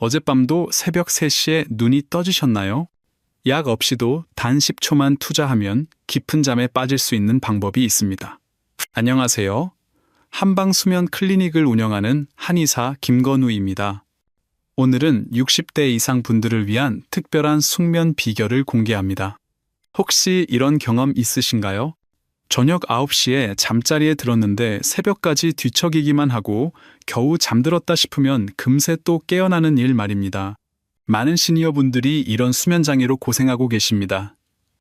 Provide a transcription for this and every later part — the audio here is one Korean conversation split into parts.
어젯밤도 새벽 3시에 눈이 떠지셨나요? 약 없이도 단 10초만 투자하면 깊은 잠에 빠질 수 있는 방법이 있습니다. 안녕하세요. 한방수면 클리닉을 운영하는 한의사 김건우입니다. 오늘은 60대 이상 분들을 위한 특별한 숙면 비결을 공개합니다. 혹시 이런 경험 있으신가요? 저녁 9시에 잠자리에 들었는데 새벽까지 뒤척이기만 하고 겨우 잠들었다 싶으면 금세 또 깨어나는 일 말입니다. 많은 시니어분들이 이런 수면장애로 고생하고 계십니다.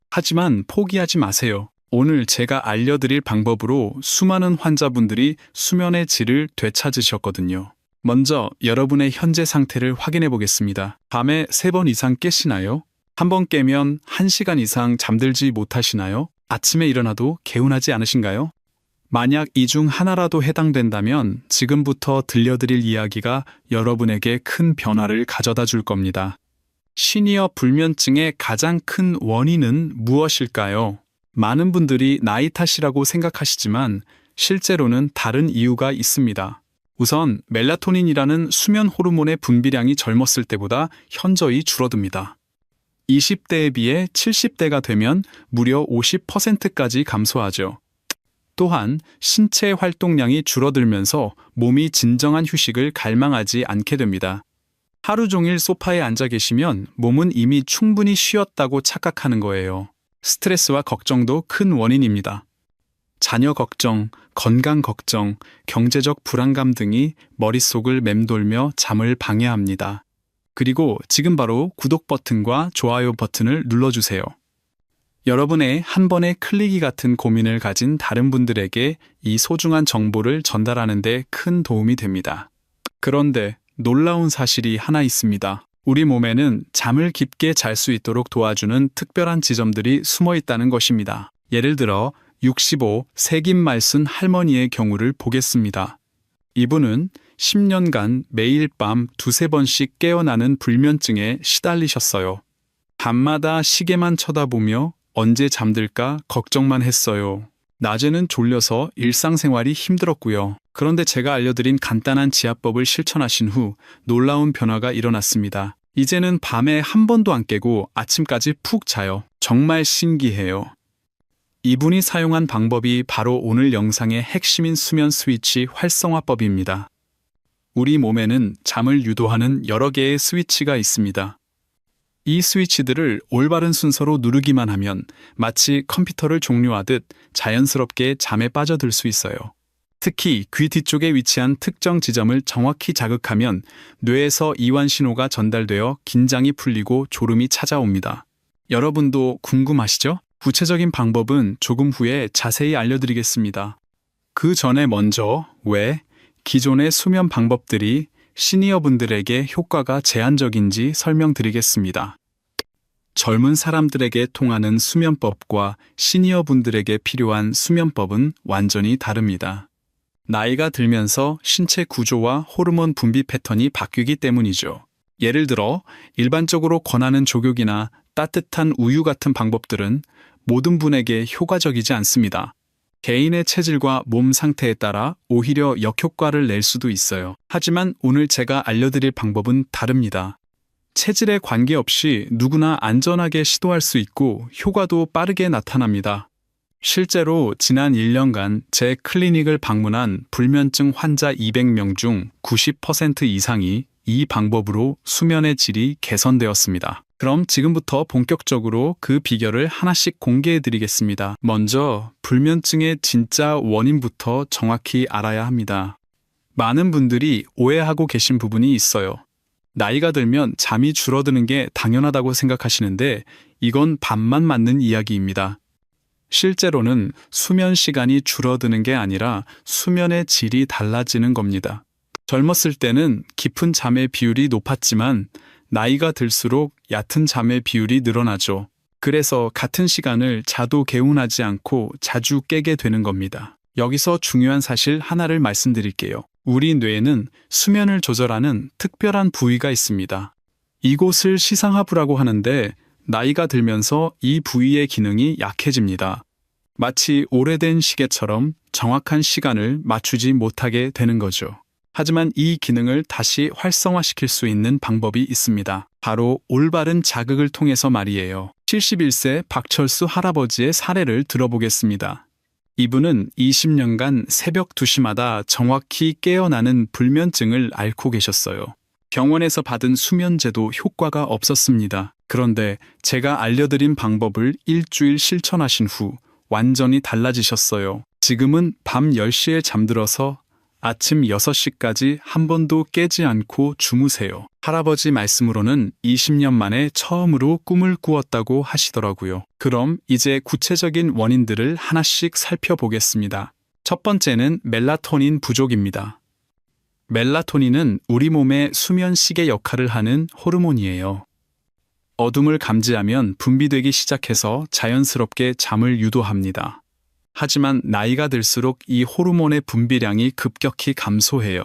하지만 포기하지 마세요. 오늘 제가 알려드릴 방법으로 수많은 환자분들이 수면의 질을 되찾으셨거든요. 먼저 여러분의 현재 상태를 확인해 보겠습니다. 밤에 3번 이상 깨시나요? 한번 깨면 1시간 이상 잠들지 못하시나요? 아침에 일어나도 개운하지 않으신가요? 만약 이 중 하나라도 해당된다면 지금부터 들려드릴 이야기가 여러분에게 큰 변화를 가져다 줄 겁니다. 시니어 불면증의 가장 큰 원인은 무엇일까요? 많은 분들이 나이 탓이라고 생각하시지만 실제로는 다른 이유가 있습니다. 우선 멜라토닌이라는 수면 호르몬의 분비량이 젊었을 때보다 현저히 줄어듭니다. 20대에 비해 70대가 되면 무려 50%까지 감소하죠. 또한 신체 활동량이 줄어들면서 몸이 진정한 휴식을 갈망하지 않게 됩니다. 하루 종일 소파에 앉아 계시면 몸은 이미 충분히 쉬었다고 착각하는 거예요. 스트레스와 걱정도 큰 원인입니다. 자녀 걱정, 건강 걱정, 경제적 불안감 등이 머릿속을 맴돌며 잠을 방해합니다. 그리고 지금 바로 구독 버튼과 좋아요 버튼을 눌러주세요. 여러분의 한 번의 클릭이 같은 고민을 가진 다른 분들에게 이 소중한 정보를 전달하는 데 큰 도움이 됩니다. 그런데 놀라운 사실이 하나 있습니다. 우리 몸에는 잠을 깊게 잘 수 있도록 도와주는 특별한 지점들이 숨어 있다는 것입니다. 예를 들어 65 세김말 쓴 할머니의 경우를 보겠습니다. 이분은 10년간 매일 밤 2-3번씩 깨어나는 불면증에 시달리셨어요. 밤마다 시계만 쳐다보며 언제 잠들까 걱정만 했어요. 낮에는 졸려서 일상생활이 힘들었고요. 그런데 제가 알려드린 간단한 지압법을 실천하신 후 놀라운 변화가 일어났습니다. 이제는 밤에 한 번도 안 깨고 아침까지 푹 자요. 정말 신기해요. 이분이 사용한 방법이 바로 오늘 영상의 핵심인 수면 스위치 활성화법입니다. 우리 몸에는 잠을 유도하는 여러 개의 스위치가 있습니다. 이 스위치들을 올바른 순서로 누르기만 하면 마치 컴퓨터를 종료하듯 자연스럽게 잠에 빠져들 수 있어요. 특히 귀 뒤쪽에 위치한 특정 지점을 정확히 자극하면 뇌에서 이완 신호가 전달되어 긴장이 풀리고 졸음이 찾아옵니다. 여러분도 궁금하시죠? 구체적인 방법은 조금 후에 자세히 알려드리겠습니다. 그 전에 먼저 왜 기존의 수면 방법들이 시니어분들에게 효과가 제한적인지 설명드리겠습니다. 젊은 사람들에게 통하는 수면법과 시니어분들에게 필요한 수면법은 완전히 다릅니다. 나이가 들면서 신체 구조와 호르몬 분비 패턴이 바뀌기 때문이죠. 예를 들어 일반적으로 권하는 족욕이나 따뜻한 우유 같은 방법들은 모든 분에게 효과적이지 않습니다. 개인의 체질과 몸 상태에 따라 오히려 역효과를 낼 수도 있어요. 하지만 오늘 제가 알려드릴 방법은 다릅니다. 체질에 관계없이 누구나 안전하게 시도할 수 있고 효과도 빠르게 나타납니다. 실제로 지난 1년간 제 클리닉을 방문한 불면증 환자 200명 중 90% 이상이 이 방법으로 수면의 질이 개선되었습니다. 그럼 지금부터 본격적으로 그 비결을 하나씩 공개해 드리겠습니다. 먼저 불면증의 진짜 원인부터 정확히 알아야 합니다. 많은 분들이 오해하고 계신 부분이 있어요. 나이가 들면 잠이 줄어드는 게 당연하다고 생각하시는데 이건 반만 맞는 이야기입니다. 실제로는 수면 시간이 줄어드는 게 아니라 수면의 질이 달라지는 겁니다. 젊었을 때는 깊은 잠의 비율이 높았지만 나이가 들수록 얕은 잠의 비율이 늘어나죠. 그래서 같은 시간을 자도 개운하지 않고 자주 깨게 되는 겁니다. 여기서 중요한 사실 하나를 말씀드릴게요. 우리 뇌에는 수면을 조절하는 특별한 부위가 있습니다. 이곳을 시상하부라고 하는데 나이가 들면서 이 부위의 기능이 약해집니다. 마치 오래된 시계처럼 정확한 시간을 맞추지 못하게 되는 거죠. 하지만 이 기능을 다시 활성화시킬 수 있는 방법이 있습니다. 바로 올바른 자극을 통해서 말이에요. 71세 박철수 할아버지의 사례를 들어보겠습니다. 이분은 20년간 새벽 2시마다 정확히 깨어나는 불면증을 앓고 계셨어요. 병원에서 받은 수면제도 효과가 없었습니다. 그런데 제가 알려드린 방법을 일주일 실천하신 후 완전히 달라지셨어요. 지금은 밤 10시에 잠들어서 아침 6시까지 한 번도 깨지 않고 주무세요. 할아버지 말씀으로는 20년 만에 처음으로 꿈을 꾸었다고 하시더라고요. 그럼 이제 구체적인 원인들을 하나씩 살펴보겠습니다. 첫 번째는 멜라토닌 부족입니다. 멜라토닌은 우리 몸의 수면 시계 역할을 하는 호르몬이에요. 어둠을 감지하면 분비되기 시작해서 자연스럽게 잠을 유도합니다. 하지만 나이가 들수록 이 호르몬의 분비량이 급격히 감소해요.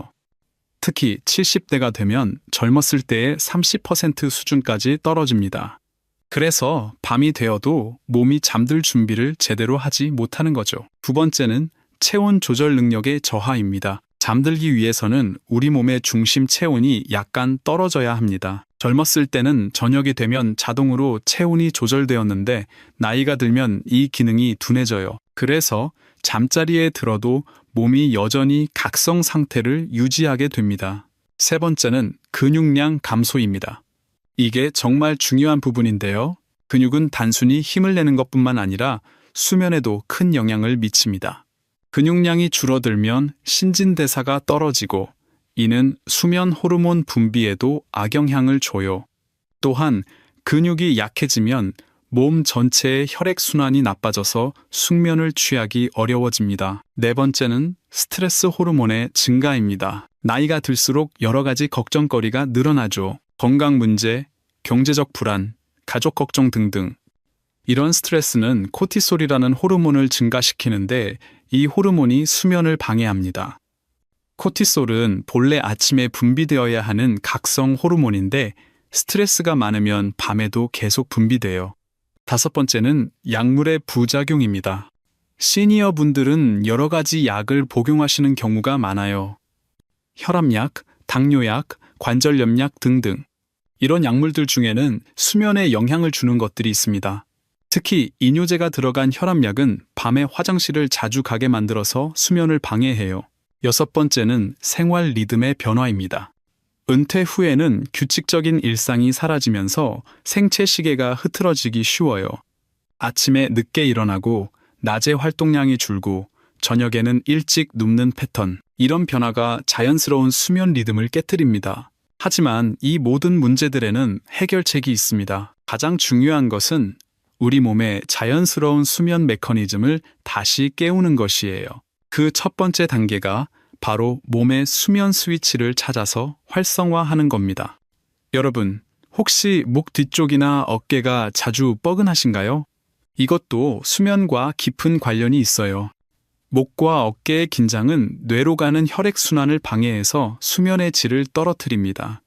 특히 70대가 되면 젊었을 때의 30% 수준까지 떨어집니다. 그래서 밤이 되어도 몸이 잠들 준비를 제대로 하지 못하는 거죠. 두 번째는 체온 조절 능력의 저하입니다. 잠들기 위해서는 우리 몸의 중심 체온이 약간 떨어져야 합니다. 젊었을 때는 저녁이 되면 자동으로 체온이 조절되었는데 나이가 들면 이 기능이 둔해져요. 그래서 잠자리에 들어도 몸이 여전히 각성 상태를 유지하게 됩니다. 세 번째는 근육량 감소입니다. 이게 정말 중요한 부분인데요. 근육은 단순히 힘을 내는 것뿐만 아니라 수면에도 큰 영향을 미칩니다. 근육량이 줄어들면 신진대사가 떨어지고 이는 수면 호르몬 분비에도 악영향을 줘요. 또한 근육이 약해지면 몸 전체의 혈액순환이 나빠져서 숙면을 취하기 어려워집니다. 네 번째는 스트레스 호르몬의 증가입니다. 나이가 들수록 여러 가지 걱정거리가 늘어나죠. 건강 문제, 경제적 불안, 가족 걱정 등등. 이런 스트레스는 코티솔이라는 호르몬을 증가시키는데 이 호르몬이 수면을 방해합니다. 코티솔은 본래 아침에 분비되어야 하는 각성 호르몬인데 스트레스가 많으면 밤에도 계속 분비돼요. 다섯 번째는 약물의 부작용입니다. 시니어 분들은 여러 가지 약을 복용하시는 경우가 많아요. 혈압약, 당뇨약, 관절염약 등등. 이런 약물들 중에는 수면에 영향을 주는 것들이 있습니다. 특히 이뇨제가 들어간 혈압약은 밤에 화장실을 자주 가게 만들어서 수면을 방해해요. 여섯 번째는 생활 리듬의 변화입니다. 은퇴 후에는 규칙적인 일상이 사라지면서 생체 시계가 흐트러지기 쉬워요. 아침에 늦게 일어나고 낮에 활동량이 줄고 저녁에는 일찍 눕는 패턴. 이런 변화가 자연스러운 수면 리듬을 깨뜨립니다. 하지만 이 모든 문제들에는 해결책이 있습니다. 가장 중요한 것은 우리 몸의 자연스러운 수면 메커니즘을 다시 깨우는 것이에요. 그 첫 번째 단계가 바로 몸의 수면 스위치를 찾아서 활성화하는 겁니다. 여러분, 혹시 목 뒤쪽이나 어깨가 자주 뻐근하신가요? 이것도 수면과 깊은 관련이 있어요. 목과 어깨의 긴장은 뇌로 가는 혈액순환을 방해해서 수면의 질을 떨어뜨립니다.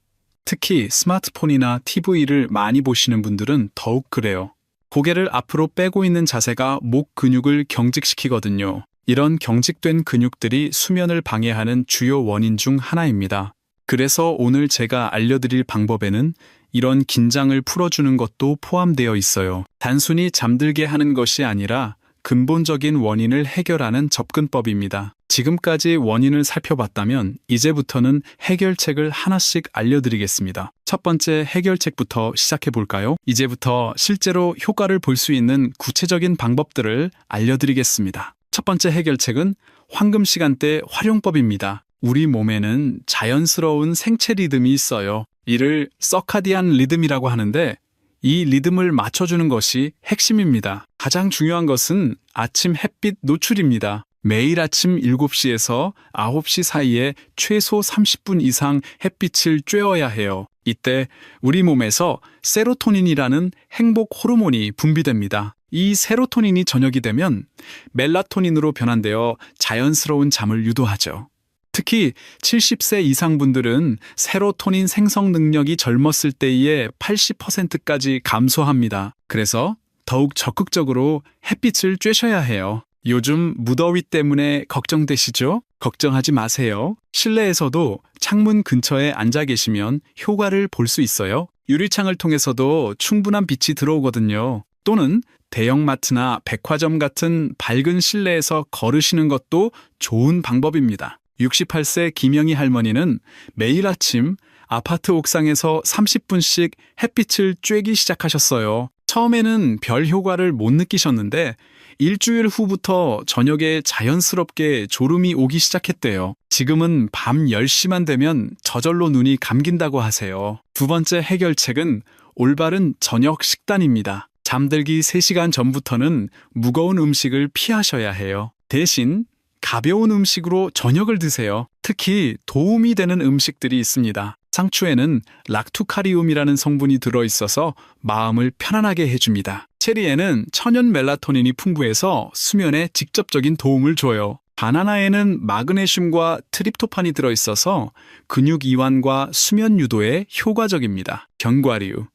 특히 스마트폰이나 TV를 많이 보시는 분들은 더욱 그래요. 고개를 앞으로 빼고 있는 자세가 목 근육을 경직시키거든요. 이런 경직된 근육들이 수면을 방해하는 주요 원인 중 하나입니다. 그래서 오늘 제가 알려드릴 방법에는 이런 긴장을 풀어주는 것도 포함되어 있어요. 단순히 잠들게 하는 것이 아니라 근본적인 원인을 해결하는 접근법입니다. 지금까지 원인을 살펴봤다면 이제부터는 해결책을 하나씩 알려드리겠습니다. 첫 번째 해결책부터 시작해볼까요? 이제부터 실제로 효과를 볼 수 있는 구체적인 방법들을 알려드리겠습니다. 첫 번째 해결책은 황금 시간대 활용법입니다. 우리 몸에는 자연스러운 생체 리듬이 있어요. 이를 서카디안 리듬이라고 하는데 이 리듬을 맞춰주는 것이 핵심입니다. 가장 중요한 것은 아침 햇빛 노출입니다. 매일 아침 7시에서 9시 사이에 최소 30분 이상 햇빛을 쬐어야 해요. 이때 우리 몸에서 세로토닌이라는 행복 호르몬이 분비됩니다. 이 세로토닌이 저녁이 되면 멜라토닌으로 변환되어 자연스러운 잠을 유도하죠. 특히 70세 이상 분들은 세로토닌 생성 능력이 젊었을 때의 80%까지 감소합니다. 그래서 더욱 적극적으로 햇빛을 쬐셔야 해요. 요즘 무더위 때문에 걱정되시죠? 걱정하지 마세요. 실내에서도 창문 근처에 앉아 계시면 효과를 볼 수 있어요. 유리창을 통해서도 충분한 빛이 들어오거든요. 또는 대형마트나 백화점 같은 밝은 실내에서 걸으시는 것도 좋은 방법입니다. 68세 김영희 할머니는 매일 아침 아파트 옥상에서 30분씩 햇빛을 쬐기 시작하셨어요. 처음에는 별 효과를 못 느끼셨는데 일주일 후부터 저녁에 자연스럽게 졸음이 오기 시작했대요. 지금은 밤 10시만 되면 저절로 눈이 감긴다고 하세요. 두 번째 해결책은 올바른 저녁 식단입니다. 잠들기 3시간 전부터는 무거운 음식을 피하셔야 해요. 대신 가벼운 음식으로 저녁을 드세요. 특히 도움이 되는 음식들이 있습니다. 상추에는 락투카리움이라는 성분이 들어있어서 마음을 편안하게 해줍니다. 체리에는 천연 멜라토닌이 풍부해서 수면에 직접적인 도움을 줘요. 바나나에는 마그네슘과 트립토판이 들어있어서 근육 이완과 수면 유도에 효과적입니다. 견과류,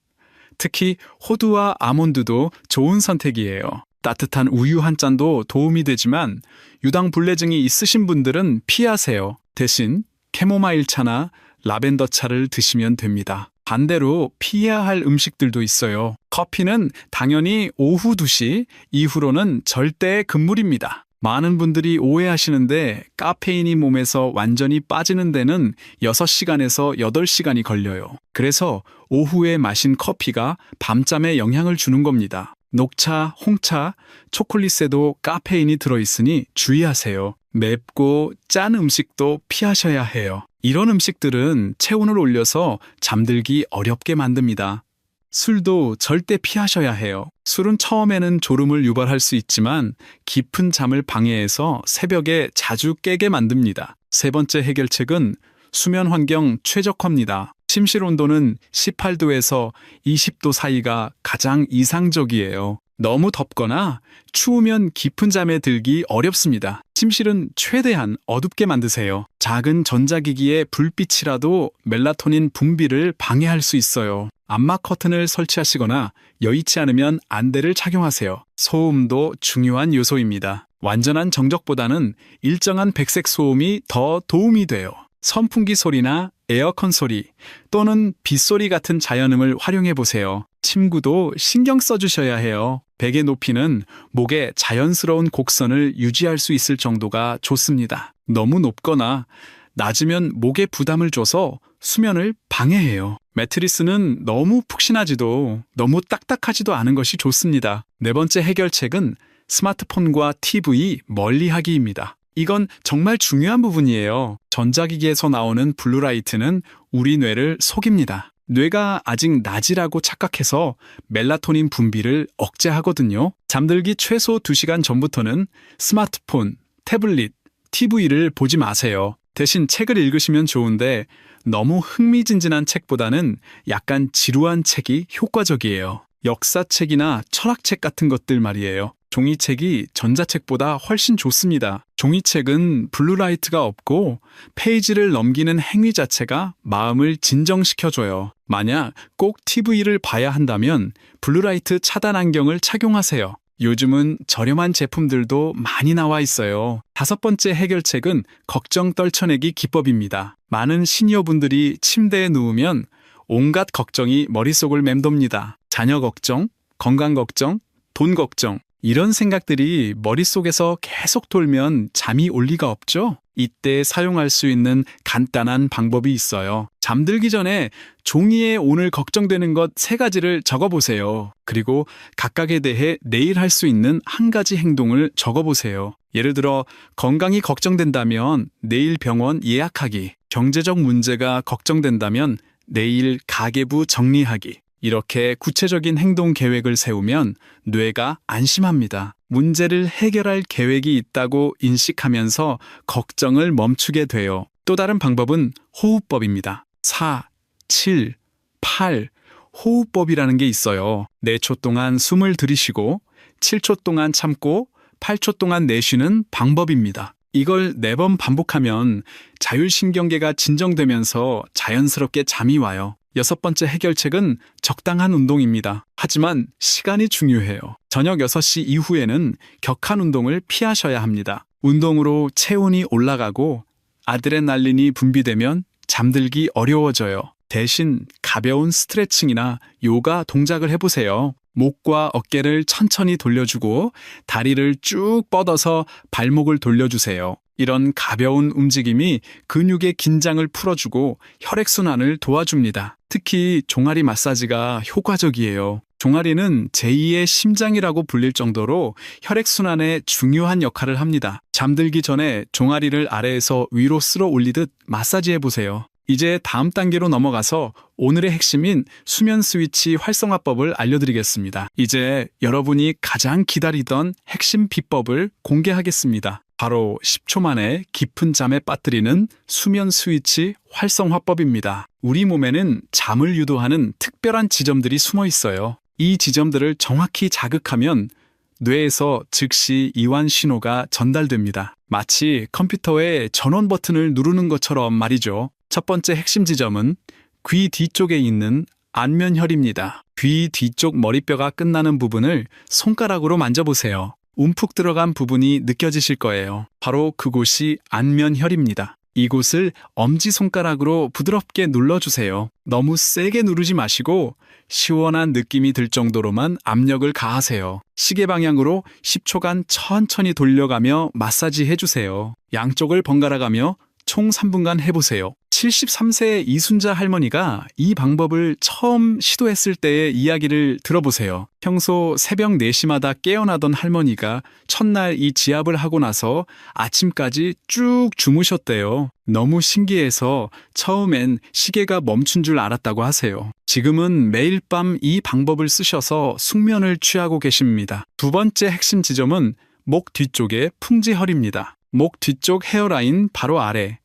특히 호두와 아몬드도 좋은 선택이에요. 따뜻한 우유 한 잔도 도움이 되지만 유당불내증이 있으신 분들은 피하세요. 대신 캐모마일 차나 라벤더 차를 드시면 됩니다. 반대로 피해야 할 음식들도 있어요. 커피는 당연히 오후 2시 이후로는 절대 금물입니다. 많은 분들이 오해하시는데 카페인이 몸에서 완전히 빠지는 데는 6시간에서 8시간이 걸려요. 그래서 오후에 마신 커피가 밤잠에 영향을 주는 겁니다. 녹차, 홍차, 초콜릿에도 카페인이 들어있으니 주의하세요. 맵고 짠 음식도 피하셔야 해요. 이런 음식들은 체온을 올려서 잠들기 어렵게 만듭니다. 술도 절대 피하셔야 해요. 술은 처음에는 졸음을 유발할 수 있지만 깊은 잠을 방해해서 새벽에 자주 깨게 만듭니다. 세 번째 해결책은 수면 환경 최적화입니다. 침실 온도는 18도에서 20도 사이가 가장 이상적이에요. 너무 덥거나 추우면 깊은 잠에 들기 어렵습니다. 침실은 최대한 어둡게 만드세요. 작은 전자기기의 불빛이라도 멜라토닌 분비를 방해할 수 있어요. 암막 커튼을 설치하시거나 여의치 않으면 안대를 착용하세요. 소음도 중요한 요소입니다. 완전한 정적보다는 일정한 백색 소음이 더 도움이 돼요. 선풍기 소리나 에어컨 소리 또는 빗소리 같은 자연음을 활용해 보세요. 침구도 신경 써주셔야 해요. 베개 높이는 목의 자연스러운 곡선을 유지할 수 있을 정도가 좋습니다. 너무 높거나 낮으면 목에 부담을 줘서 수면을 방해해요. 매트리스는 너무 푹신하지도 너무 딱딱하지도 않은 것이 좋습니다. 네 번째 해결책은 스마트폰과 TV 멀리하기입니다. 이건 정말 중요한 부분이에요. 전자기기에서 나오는 블루라이트는 우리 뇌를 속입니다. 뇌가 아직 낮이라고 착각해서 멜라토닌 분비를 억제하거든요. 잠들기 최소 2시간 전부터는 스마트폰, 태블릿, TV를 보지 마세요. 대신 책을 읽으시면 좋은데 너무 흥미진진한 책보다는 약간 지루한 책이 효과적이에요. 역사책이나 철학책 같은 것들 말이에요. 종이책이 전자책보다 훨씬 좋습니다. 종이책은 블루라이트가 없고 페이지를 넘기는 행위 자체가 마음을 진정시켜줘요. 만약 꼭 TV를 봐야 한다면 블루라이트 차단 안경을 착용하세요. 요즘은 저렴한 제품들도 많이 나와 있어요. 다섯 번째 해결책은 걱정 떨쳐내기 기법입니다. 많은 시니어분들이 침대에 누우면 온갖 걱정이 머릿속을 맴돕니다. 자녀 걱정, 건강 걱정, 돈 걱정, 이런 생각들이 머릿속에서 계속 돌면 잠이 올 리가 없죠? 이때 사용할 수 있는 간단한 방법이 있어요. 잠들기 전에 종이에 오늘 걱정되는 것 3가지를 적어보세요. 그리고 각각에 대해 내일 할 수 있는 한 가지 행동을 적어보세요. 예를 들어 건강이 걱정된다면 내일 병원 예약하기, 경제적 문제가 걱정된다면 내일 가계부 정리하기. 이렇게 구체적인 행동 계획을 세우면 뇌가 안심합니다. 문제를 해결할 계획이 있다고 인식하면서 걱정을 멈추게 돼요. 또 다른 방법은 호흡법입니다. 4, 7, 8 호흡법이라는 게 있어요. 4초 동안 숨을 들이쉬고 7초 동안 참고 8초 동안 내쉬는 방법입니다. 이걸 4번 반복하면 자율신경계가 진정되면서 자연스럽게 잠이 와요. 6번째 해결책은 적당한 운동입니다. 하지만 시간이 중요해요. 저녁 6시 이후에는 격한 운동을 피하셔야 합니다. 운동으로 체온이 올라가고 아드레날린이 분비되면 잠들기 어려워져요. 대신 가벼운 스트레칭이나 요가 동작을 해보세요. 목과 어깨를 천천히 돌려주고 다리를 쭉 뻗어서 발목을 돌려주세요. 이런 가벼운 움직임이 근육의 긴장을 풀어주고 혈액순환을 도와줍니다. 특히 종아리 마사지가 효과적이에요. 종아리는 제2의 심장이라고 불릴 정도로 혈액순환에 중요한 역할을 합니다. 잠들기 전에 종아리를 아래에서 위로 쓸어 올리듯 마사지해보세요. 이제 다음 단계로 넘어가서 오늘의 핵심인 수면 스위치 활성화법을 알려드리겠습니다. 이제 여러분이 가장 기다리던 핵심 비법을 공개하겠습니다. 바로 10초 만에 깊은 잠에 빠뜨리는 수면 스위치 활성화법입니다. 우리 몸에는 잠을 유도하는 특별한 지점들이 숨어 있어요. 이 지점들을 정확히 자극하면 뇌에서 즉시 이완 신호가 전달됩니다. 마치 컴퓨터의 전원 버튼을 누르는 것처럼 말이죠. 첫 번째 핵심 지점은 귀 뒤쪽에 있는 안면혈입니다. 귀 뒤쪽 머리뼈가 끝나는 부분을 손가락으로 만져보세요. 움푹 들어간 부분이 느껴지실 거예요. 바로 그곳이 안면혈입니다. 이곳을 엄지손가락으로 부드럽게 눌러주세요. 너무 세게 누르지 마시고 시원한 느낌이 들 정도로만 압력을 가하세요. 시계 방향으로 10초간 천천히 돌려가며 마사지 해주세요. 양쪽을 번갈아가며 총 3분간 해보세요. 73세의 이순자 할머니가 이 방법을 처음 시도했을 때의 이야기를 들어보세요. 평소 새벽 4시마다 깨어나던 할머니가 첫날 이 지압을 하고 나서 아침까지 쭉 주무셨대요. 너무 신기해서 처음엔 시계가 멈춘 줄 알았다고 하세요. 지금은 매일 밤 이 방법을 쓰셔서 숙면을 취하고 계십니다. 두 번째 핵심 지점은 목 뒤쪽의 풍지혈입니다. 목 뒤쪽 헤어라인 바로 아래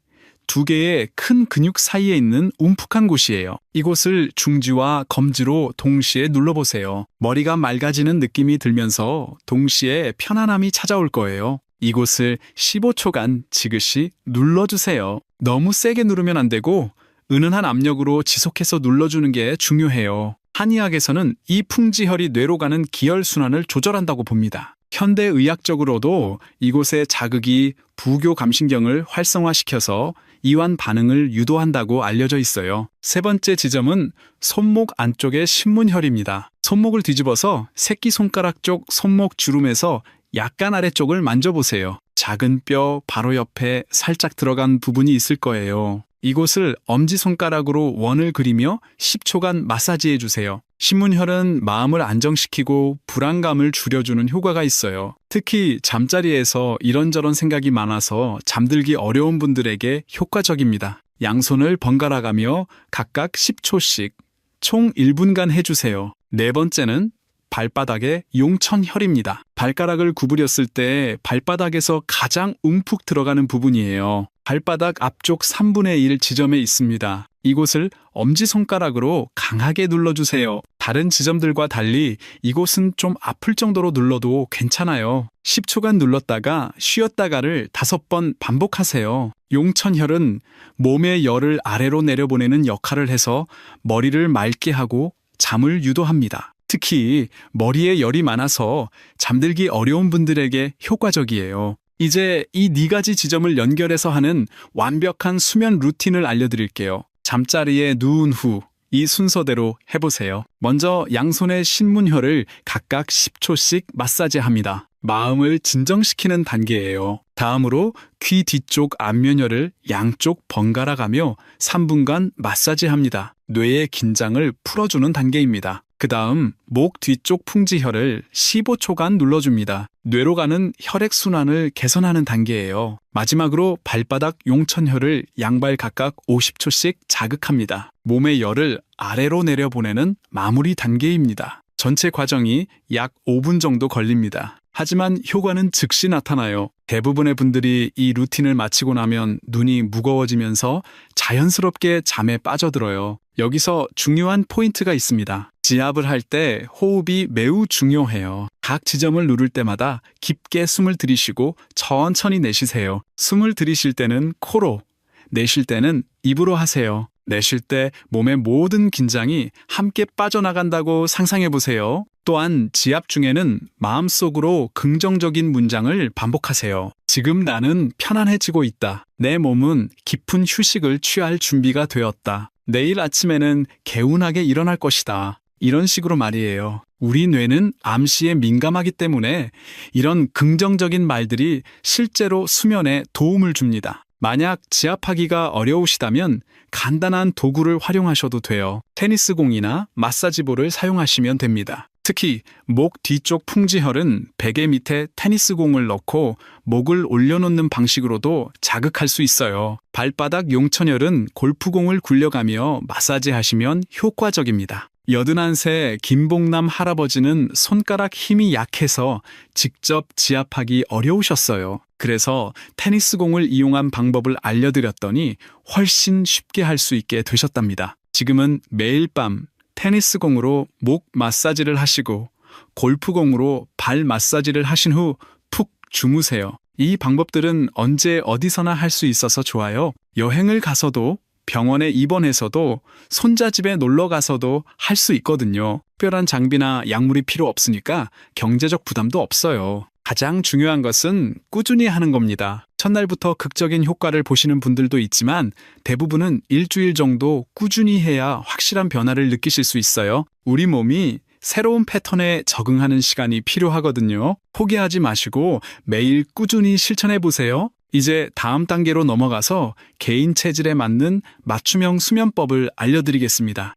두 개의 큰 근육 사이에 있는 움푹한 곳이에요. 이곳을 중지와 검지로 동시에 눌러보세요. 머리가 맑아지는 느낌이 들면서 동시에 편안함이 찾아올 거예요. 이곳을 15초간 지그시 눌러주세요. 너무 세게 누르면 안 되고 은은한 압력으로 지속해서 눌러주는 게 중요해요. 한의학에서는 이 풍지혈이 뇌로 가는 기혈순환을 조절한다고 봅니다. 현대의학적으로도 이곳의 자극이 부교감신경을 활성화시켜서 이완 반응을 유도한다고 알려져 있어요. 세 번째 지점은 손목 안쪽의 신문혈입니다. 손목을 뒤집어서 새끼손가락 쪽 손목 주름에서 약간 아래쪽을 만져보세요. 작은 뼈 바로 옆에 살짝 들어간 부분이 있을 거예요. 이곳을 엄지손가락으로 원을 그리며 10초간 마사지해 주세요. 신문혈은 마음을 안정시키고 불안감을 줄여주는 효과가 있어요. 특히 잠자리에서 이런저런 생각이 많아서 잠들기 어려운 분들에게 효과적입니다. 양손을 번갈아가며 각각 10초씩 총 1분간 해주세요. 네 번째는 발바닥의 용천혈입니다. 발가락을 구부렸을 때 발바닥에서 가장 움푹 들어가는 부분이에요. 발바닥 앞쪽 3분의 1 지점에 있습니다. 이곳을 엄지손가락으로 강하게 눌러주세요. 다른 지점들과 달리 이곳은 좀 아플 정도로 눌러도 괜찮아요. 10초간 눌렀다가 쉬었다가를 5번 반복하세요. 용천혈은 몸의 열을 아래로 내려보내는 역할을 해서 머리를 맑게 하고 잠을 유도합니다. 특히 머리에 열이 많아서 잠들기 어려운 분들에게 효과적이에요. 이제 이 4가지 지점을 연결해서 하는 완벽한 수면 루틴을 알려드릴게요. 잠자리에 누운 후 이 순서대로 해보세요. 먼저 양손의 신문혈을 각각 10초씩 마사지합니다. 마음을 진정시키는 단계예요. 다음으로 귀 뒤쪽 안면혈을 양쪽 번갈아가며 3분간 마사지합니다. 뇌의 긴장을 풀어주는 단계입니다. 그 다음 목 뒤쪽 풍지혈을 15초간 눌러줍니다. 뇌로 가는 혈액순환을 개선하는 단계예요. 마지막으로 발바닥 용천혈을 양발 각각 50초씩 자극합니다. 몸의 열을 아래로 내려보내는 마무리 단계입니다. 전체 과정이 약 5분 정도 걸립니다. 하지만 효과는 즉시 나타나요. 대부분의 분들이 이 루틴을 마치고 나면 눈이 무거워지면서 자연스럽게 잠에 빠져들어요. 여기서 중요한 포인트가 있습니다. 지압을 할 때 호흡이 매우 중요해요. 각 지점을 누를 때마다 깊게 숨을 들이쉬고 천천히 내쉬세요. 숨을 들이쉴 때는 코로, 내쉴 때는 입으로 하세요. 내쉴 때 몸의 모든 긴장이 함께 빠져나간다고 상상해 보세요. 또한 지압 중에는 마음속으로 긍정적인 문장을 반복하세요. 지금 나는 편안해지고 있다. 내 몸은 깊은 휴식을 취할 준비가 되었다. 내일 아침에는 개운하게 일어날 것이다. 이런 식으로 말이에요. 우리 뇌는 암시에 민감하기 때문에 이런 긍정적인 말들이 실제로 수면에 도움을 줍니다. 만약 지압하기가 어려우시다면 간단한 도구를 활용하셔도 돼요. 테니스공이나 마사지볼을 사용하시면 됩니다. 특히 목 뒤쪽 풍지혈은 베개 밑에 테니스공을 넣고 목을 올려놓는 방식으로도 자극할 수 있어요. 발바닥 용천혈은 골프공을 굴려가며 마사지하시면 효과적입니다. 81세 김봉남 할아버지는 손가락 힘이 약해서 직접 지압하기 어려우셨어요. 그래서 테니스공을 이용한 방법을 알려드렸더니 훨씬 쉽게 할 수 있게 되셨답니다. 지금은 매일 밤 테니스공으로 목 마사지를 하시고 골프공으로 발 마사지를 하신 후 푹 주무세요. 이 방법들은 언제 어디서나 할 수 있어서 좋아요. 여행을 가서도 병원에 입원해서도 손자 집에 놀러 가서도 할 수 있거든요. 특별한 장비나 약물이 필요 없으니까 경제적 부담도 없어요. 가장 중요한 것은 꾸준히 하는 겁니다. 첫날부터 극적인 효과를 보시는 분들도 있지만 대부분은 일주일 정도 꾸준히 해야 확실한 변화를 느끼실 수 있어요. 우리 몸이 새로운 패턴에 적응하는 시간이 필요하거든요. 포기하지 마시고 매일 꾸준히 실천해 보세요. 이제 다음 단계로 넘어가서 개인 체질에 맞는 맞춤형 수면법을 알려드리겠습니다.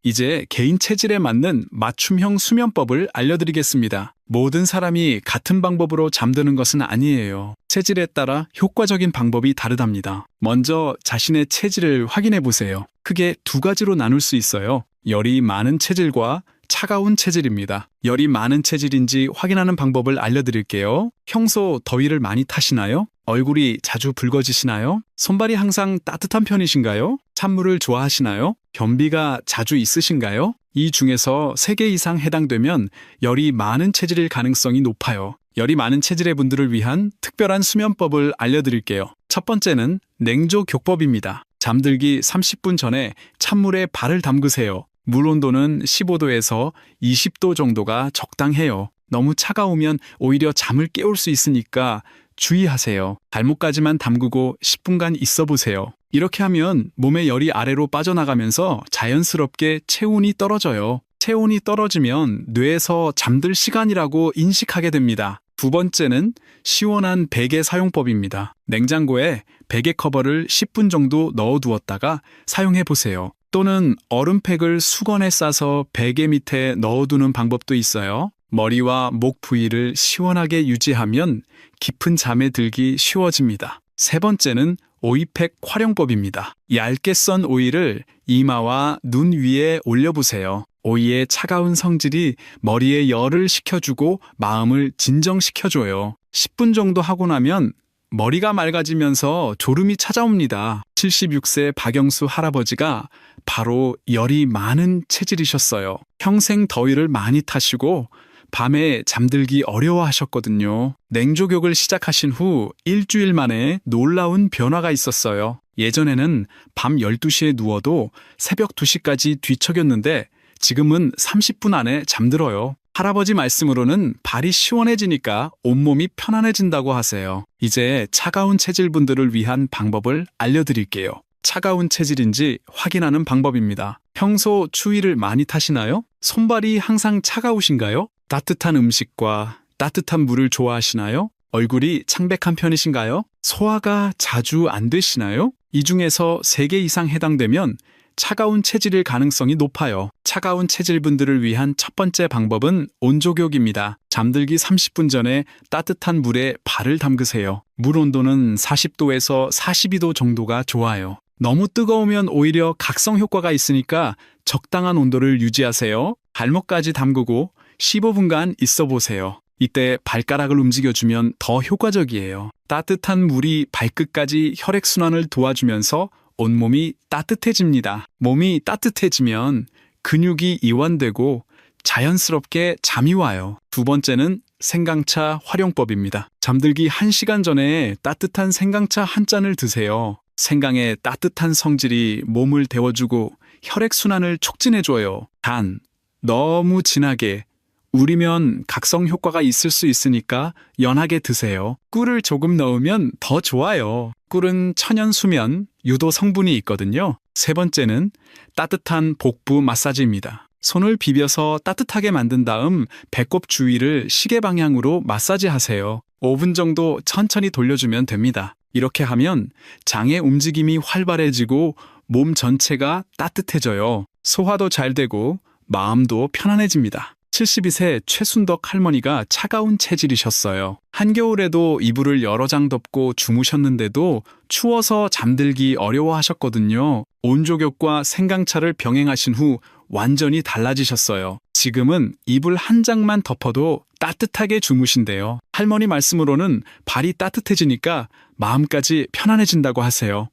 모든 사람이 같은 방법으로 잠드는 것은 아니에요. 체질에 따라 효과적인 방법이 다르답니다. 먼저 자신의 체질을 확인해 보세요. 크게 두 가지로 나눌 수 있어요. 열이 많은 체질과 차가운 체질입니다. 열이 많은 체질인지 확인하는 방법을 알려드릴게요. 평소 더위를 많이 타시나요? 얼굴이 자주 붉어지시나요? 손발이 항상 따뜻한 편이신가요? 찬물을 좋아하시나요? 변비가 자주 있으신가요? 이 중에서 3개 이상 해당되면 열이 많은 체질일 가능성이 높아요. 열이 많은 체질의 분들을 위한 특별한 수면법을 알려드릴게요. 첫 번째는 냉조격법입니다. 잠들기 30분 전에 찬물에 발을 담그세요. 물 온도는 15도에서 20도 정도가 적당해요. 너무 차가우면 오히려 잠을 깨울 수 있으니까 주의하세요. 발목까지만 담그고 10분간 있어 보세요. 이렇게 하면 몸의 열이 아래로 빠져나가면서 자연스럽게 체온이 떨어져요. 체온이 떨어지면 뇌에서 잠들 시간이라고 인식하게 됩니다. 두 번째는 시원한 베개 사용법입니다. 냉장고에 베개 커버를 10분 정도 넣어두었다가 사용해 보세요. 또는 얼음팩을 수건에 싸서 베개 밑에 넣어두는 방법도 있어요. 머리와 목 부위를 시원하게 유지하면 깊은 잠에 들기 쉬워집니다. 세 번째는 오이팩 활용법입니다. 얇게 썬 오이를 이마와 눈 위에 올려보세요. 오이의 차가운 성질이 머리에 열을 식혀주고 마음을 진정시켜줘요. 10분 정도 하고 나면 머리가 맑아지면서 졸음이 찾아옵니다. 76세 박영수 할아버지가 바로 열이 많은 체질이셨어요. 평생 더위를 많이 타시고 밤에 잠들기 어려워하셨거든요. 냉조격을 시작하신 후 일주일 만에 놀라운 변화가 있었어요. 예전에는 밤 12시에 누워도 새벽 2시까지 뒤척였는데 지금은 30분 안에 잠들어요. 할아버지 말씀으로는 발이 시원해지니까 온몸이 편안해진다고 하세요. 이제 차가운 체질분들을 위한 방법을 알려드릴게요. 차가운 체질인지 확인하는 방법입니다. 평소 추위를 많이 타시나요? 손발이 항상 차가우신가요? 따뜻한 음식과 따뜻한 물을 좋아하시나요? 얼굴이 창백한 편이신가요? 소화가 자주 안 되시나요? 이 중에서 3개 이상 해당되면 차가운 체질일 가능성이 높아요. 차가운 체질분들을 위한 첫 번째 방법은 온조격입니다. 잠들기 30분 전에 따뜻한 물에 발을 담그세요. 물 온도는 40도에서 42도 정도가 좋아요. 너무 뜨거우면 오히려 각성 효과가 있으니까 적당한 온도를 유지하세요. 발목까지 담그고 15분간 있어 보세요. 이때 발가락을 움직여주면 더 효과적이에요. 따뜻한 물이 발끝까지 혈액순환을 도와주면서 온몸이 따뜻해집니다. 몸이 따뜻해지면 근육이 이완되고 자연스럽게 잠이 와요. 두 번째는 생강차 활용법입니다. 잠들기 1시간 전에 따뜻한 생강차 한 잔을 드세요. 생강의 따뜻한 성질이 몸을 데워주고 혈액순환을 촉진해줘요. 단, 너무 진하게 우리면 각성 효과가 있을 수 있으니까 연하게 드세요. 꿀을 조금 넣으면 더 좋아요. 꿀은 천연 수면, 유도 성분이 있거든요. 세 번째는 따뜻한 복부 마사지입니다. 손을 비벼서 따뜻하게 만든 다음 배꼽 주위를 시계 방향으로 마사지하세요. 5분 정도 천천히 돌려주면 됩니다. 이렇게 하면 장의 움직임이 활발해지고 몸 전체가 따뜻해져요. 소화도 잘 되고 마음도 편안해집니다. 72세 최순덕 할머니가 차가운 체질이셨어요. 한겨울에도 이불을 여러 장 덮고 주무셨는데도 추워서 잠들기 어려워하셨거든요. 온조격과 생강차를 병행하신 후 완전히 달라지셨어요. 지금은 이불 한 장만 덮어도 따뜻하게 주무신대요. 할머니 말씀으로는 발이 따뜻해지니까 마음까지 편안해진다고 하세요.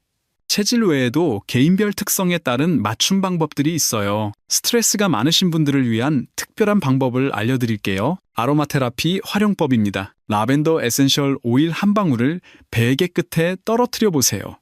체질 외에도 개인별 특성에 따른 맞춤 방법들이 있어요. 스트레스가 많으신 분들을 위한 특별한 방법을 알려드릴게요. 아로마 테라피 활용법입니다. 라벤더 에센셜 오일 한 방울을 베개 끝에 떨어뜨려 보세요.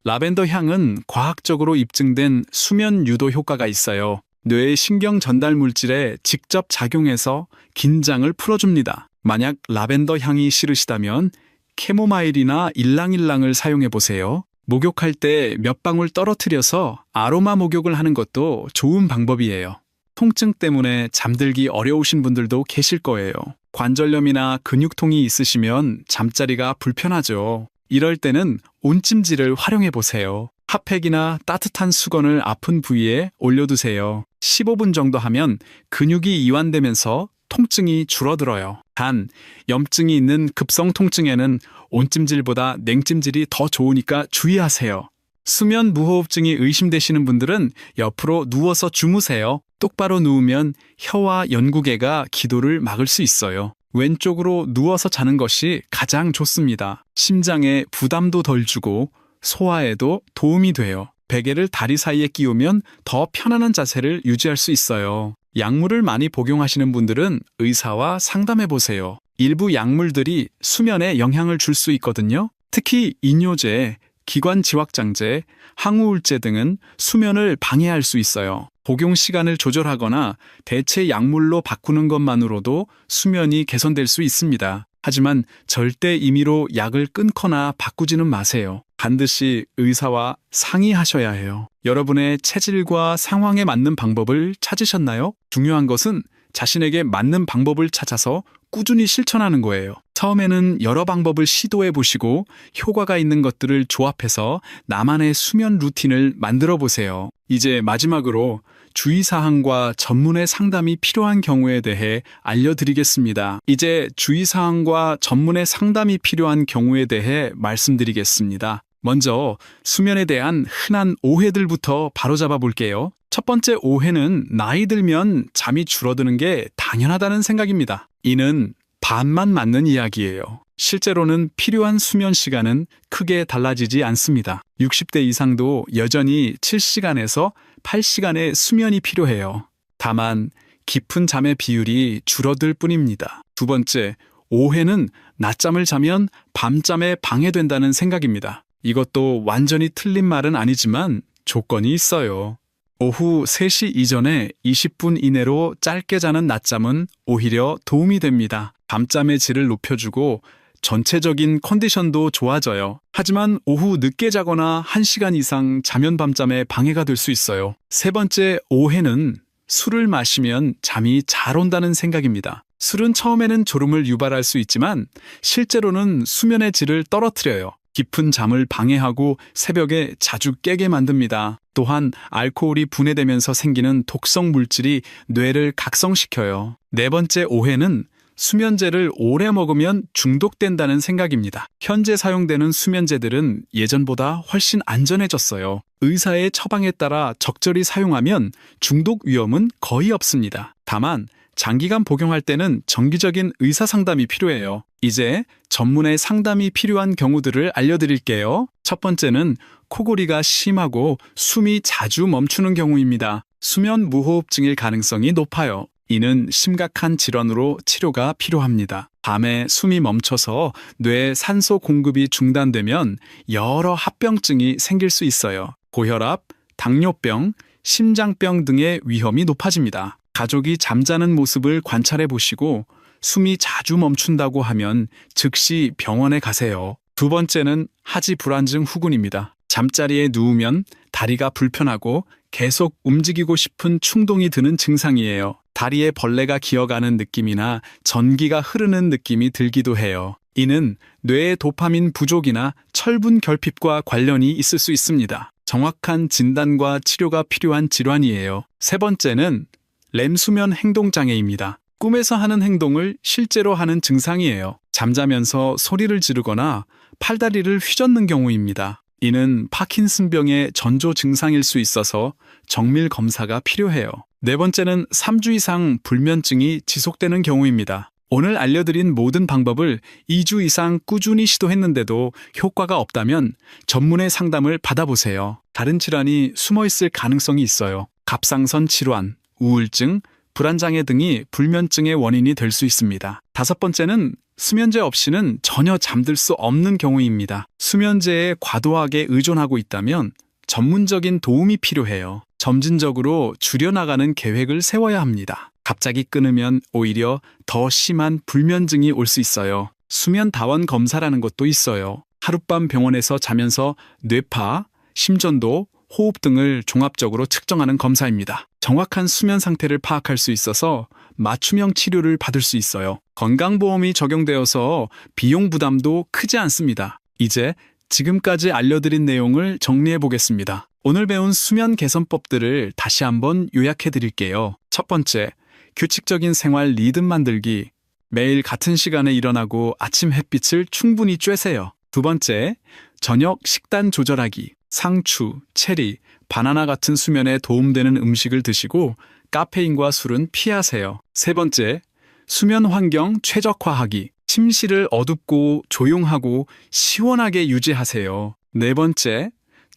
라벤더 향은 과학적으로 입증된 수면 유도 효과가 있어요. 뇌의 신경 전달 물질에 직접 작용해서 긴장을 풀어줍니다. 만약 라벤더 향이 싫으시다면 캐모마일이나 일랑일랑을 사용해 보세요. 목욕할 때 몇 방울 떨어뜨려서 아로마 목욕을 하는 것도 좋은 방법이에요. 통증 때문에 잠들기 어려우신 분들도 계실 거예요. 관절염이나 근육통이 있으시면 잠자리가 불편하죠. 이럴 때는 온찜질을 활용해 보세요. 핫팩이나 따뜻한 수건을 아픈 부위에 올려두세요. 15분 정도 하면 근육이 이완되면서 통증이 줄어들어요. 단, 염증이 있는 급성 통증에는 온찜질보다 냉찜질이 더 좋으니까 주의하세요. 수면 무호흡증이 의심되시는 분들은 옆으로 누워서 주무세요. 똑바로 누우면 혀와 연구개가 기도를 막을 수 있어요. 왼쪽으로 누워서 자는 것이 가장 좋습니다. 심장에 부담도 덜 주고 소화에도 도움이 돼요. 베개를 다리 사이에 끼우면 더 편안한 자세를 유지할 수 있어요. 약물을 많이 복용하시는 분들은 의사와 상담해 보세요. 일부 약물들이 수면에 영향을 줄 수 있거든요. 특히 이뇨제, 기관지확장제, 항우울제 등은 수면을 방해할 수 있어요. 복용 시간을 조절하거나 대체 약물로 바꾸는 것만으로도 수면이 개선될 수 있습니다. 하지만 절대 임의로 약을 끊거나 바꾸지는 마세요. 반드시 의사와 상의하셔야 해요. 여러분의 체질과 상황에 맞는 방법을 찾으셨나요? 중요한 것은 자신에게 맞는 방법을 찾아서 꾸준히 실천하는 거예요. 처음에는 여러 방법을 시도해 보시고 효과가 있는 것들을 조합해서 나만의 수면 루틴을 만들어 보세요. 이제 마지막으로 주의사항과 전문의 상담이 필요한 경우에 대해 알려드리겠습니다. 이제 주의사항과 전문의 상담이 필요한 경우에 대해 말씀드리겠습니다. 먼저 수면에 대한 흔한 오해들부터 바로잡아 볼게요. 첫 번째 오해는 나이 들면 잠이 줄어드는 게 당연하다는 생각입니다. 이는 반만 맞는 이야기예요. 실제로는 필요한 수면 시간은 크게 달라지지 않습니다. 60대 이상도 여전히 7시간에서 8시간의 수면이 필요해요. 다만 깊은 잠의 비율이 줄어들 뿐입니다. 두 번째, 오해는 낮잠을 자면 밤잠에 방해된다는 생각입니다. 이것도 완전히 틀린 말은 아니지만 조건이 있어요. 오후 3시 이전에 20분 이내로 짧게 자는 낮잠은 오히려 도움이 됩니다. 밤잠의 질을 높여주고 전체적인 컨디션도 좋아져요. 하지만 오후 늦게 자거나 1시간 이상 자면 밤잠에 방해가 될 수 있어요. 세 번째 오해는 술을 마시면 잠이 잘 온다는 생각입니다. 술은 처음에는 졸음을 유발할 수 있지만 실제로는 수면의 질을 떨어뜨려요. 깊은 잠을 방해하고 새벽에 자주 깨게 만듭니다. 또한 알코올이 분해되면서 생기는 독성 물질이 뇌를 각성시켜요. 네 번째 오해는 수면제를 오래 먹으면 중독된다는 생각입니다. 현재 사용되는 수면제들은 예전보다 훨씬 안전해졌어요. 의사의 처방에 따라 적절히 사용하면 중독 위험은 거의 없습니다. 다만 장기간 복용할 때는 정기적인 의사 상담이 필요해요. 이제 전문의 상담이 필요한 경우들을 알려드릴게요. 첫 번째는 코골이가 심하고 숨이 자주 멈추는 경우입니다. 수면 무호흡증일 가능성이 높아요. 이는 심각한 질환으로 치료가 필요합니다. 밤에 숨이 멈춰서 뇌에 산소 공급이 중단되면 여러 합병증이 생길 수 있어요. 고혈압, 당뇨병, 심장병 등의 위험이 높아집니다. 가족이 잠자는 모습을 관찰해 보시고 숨이 자주 멈춘다고 하면 즉시 병원에 가세요. 두 번째는 하지 불안증 후군입니다. 잠자리에 누우면 다리가 불편하고 계속 움직이고 싶은 충동이 드는 증상이에요. 다리에 벌레가 기어가는 느낌이나 전기가 흐르는 느낌이 들기도 해요. 이는 뇌의 도파민 부족이나 철분 결핍과 관련이 있을 수 있습니다. 정확한 진단과 치료가 필요한 질환이에요. 세 번째는 렘 수면 행동 장애입니다. 꿈에서 하는 행동을 실제로 하는 증상이에요. 잠자면서 소리를 지르거나 팔다리를 휘젓는 경우입니다. 이는 파킨슨병의 전조 증상일 수 있어서 정밀 검사가 필요해요. 네 번째는 3주 이상 불면증이 지속되는 경우입니다. 오늘 알려드린 모든 방법을 2주 이상 꾸준히 시도했는데도 효과가 없다면 전문의 상담을 받아보세요. 다른 질환이 숨어있을 가능성이 있어요. 갑상선 질환, 우울증, 불안장애 등이 불면증의 원인이 될 수 있습니다. 다섯 번째는 수면제 없이는 전혀 잠들 수 없는 경우입니다. 수면제에 과도하게 의존하고 있다면 전문적인 도움이 필요해요. 점진적으로 줄여나가는 계획을 세워야 합니다. 갑자기 끊으면 오히려 더 심한 불면증이 올 수 있어요. 수면 다원 검사라는 것도 있어요. 하룻밤 병원에서 자면서 뇌파, 심전도, 호흡 등을 종합적으로 측정하는 검사입니다. 정확한 수면 상태를 파악할 수 있어서 맞춤형 치료를 받을 수 있어요. 건강보험이 적용되어서 비용 부담도 크지 않습니다. 이제 지금까지 알려드린 내용을 정리해 보겠습니다. 오늘 배운 수면 개선법들을 다시 한번 요약해 드릴게요. 첫 번째, 규칙적인 생활 리듬 만들기. 매일 같은 시간에 일어나고 아침 햇빛을 충분히 쬐세요. 두 번째, 저녁 식단 조절하기. 상추, 체리, 바나나 같은 수면에 도움되는 음식을 드시고 카페인과 술은 피하세요. 세 번째, 수면 환경 최적화하기. 침실을 어둡고 조용하고 시원하게 유지하세요. 네 번째,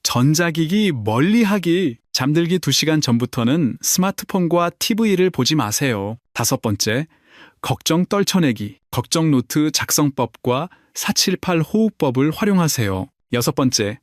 전자기기 멀리하기. 잠들기 2시간 전부터는 스마트폰과 TV를 보지 마세요. 다섯 번째, 걱정 떨쳐내기. 걱정 노트 작성법과 478 호흡법을 활용하세요. 여섯 번째,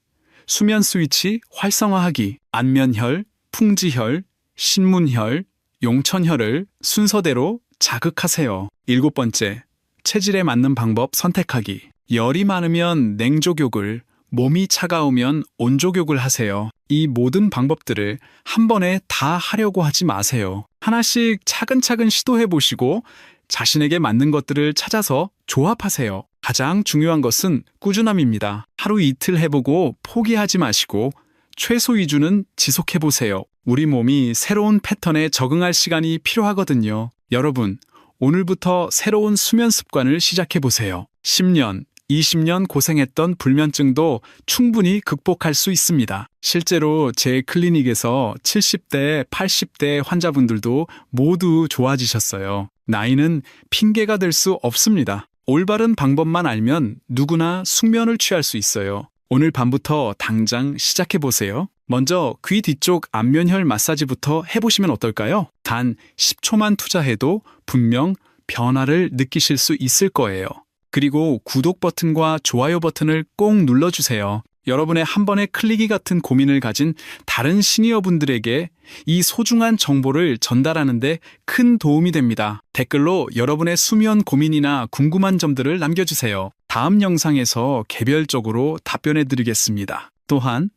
수면 스위치 활성화하기. 안면혈, 풍지혈, 신문혈, 용천혈을 순서대로 자극하세요. 일곱 번째, 체질에 맞는 방법 선택하기. 열이 많으면 냉족욕을, 몸이 차가우면 온족욕을 하세요. 이 모든 방법들을 한 번에 다 하려고 하지 마세요. 하나씩 차근차근 시도해 보시고 자신에게 맞는 것들을 찾아서 조합하세요. 가장 중요한 것은 꾸준함입니다. 하루 이틀 해보고 포기하지 마시고 최소 2주는 지속해보세요. 우리 몸이 새로운 패턴에 적응할 시간이 필요하거든요. 여러분, 오늘부터 새로운 수면 습관을 시작해보세요. 10년, 20년 고생했던 불면증도 충분히 극복할 수 있습니다. 실제로 제 클리닉에서 70대, 80대 환자분들도 모두 좋아지셨어요. 나이는 핑계가 될 수 없습니다. 올바른 방법만 알면 누구나 숙면을 취할 수 있어요. 오늘 밤부터 당장 시작해보세요. 먼저 귀 뒤쪽 안면혈 마사지부터 해보시면 어떨까요? 단 10초만 투자해도 분명 변화를 느끼실 수 있을 거예요. 그리고 구독 버튼과 좋아요 버튼을 꼭 눌러주세요. 여러분의 한 번의 클릭이 같은 고민을 가진 다른 시니어분들에게 이 소중한 정보를 전달하는 데 큰 도움이 됩니다. 댓글로 여러분의 수면 고민이나 궁금한 점들을 남겨주세요. 다음 영상에서 개별적으로 답변해 드리겠습니다. 또한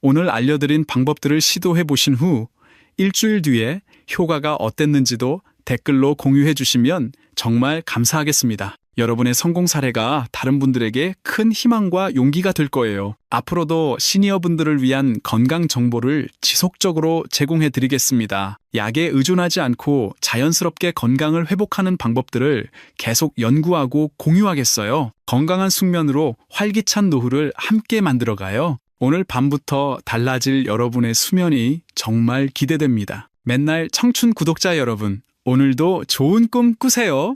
오늘 알려드린 방법들을 시도해 보신 후 일주일 뒤에 효과가 어땠는지도 댓글로 공유해 주시면 정말 감사하겠습니다. 여러분의 성공 사례가 다른 분들에게 큰 희망과 용기가 될 거예요. 앞으로도 시니어분들을 위한 건강 정보를 지속적으로 제공해 드리겠습니다. 약에 의존하지 않고 자연스럽게 건강을 회복하는 방법들을 계속 연구하고 공유하겠어요. 건강한 숙면으로 활기찬 노후를 함께 만들어가요. 오늘 밤부터 달라질 여러분의 수면이 정말 기대됩니다. 맨날 청춘 구독자 여러분, 오늘도 좋은 꿈 꾸세요.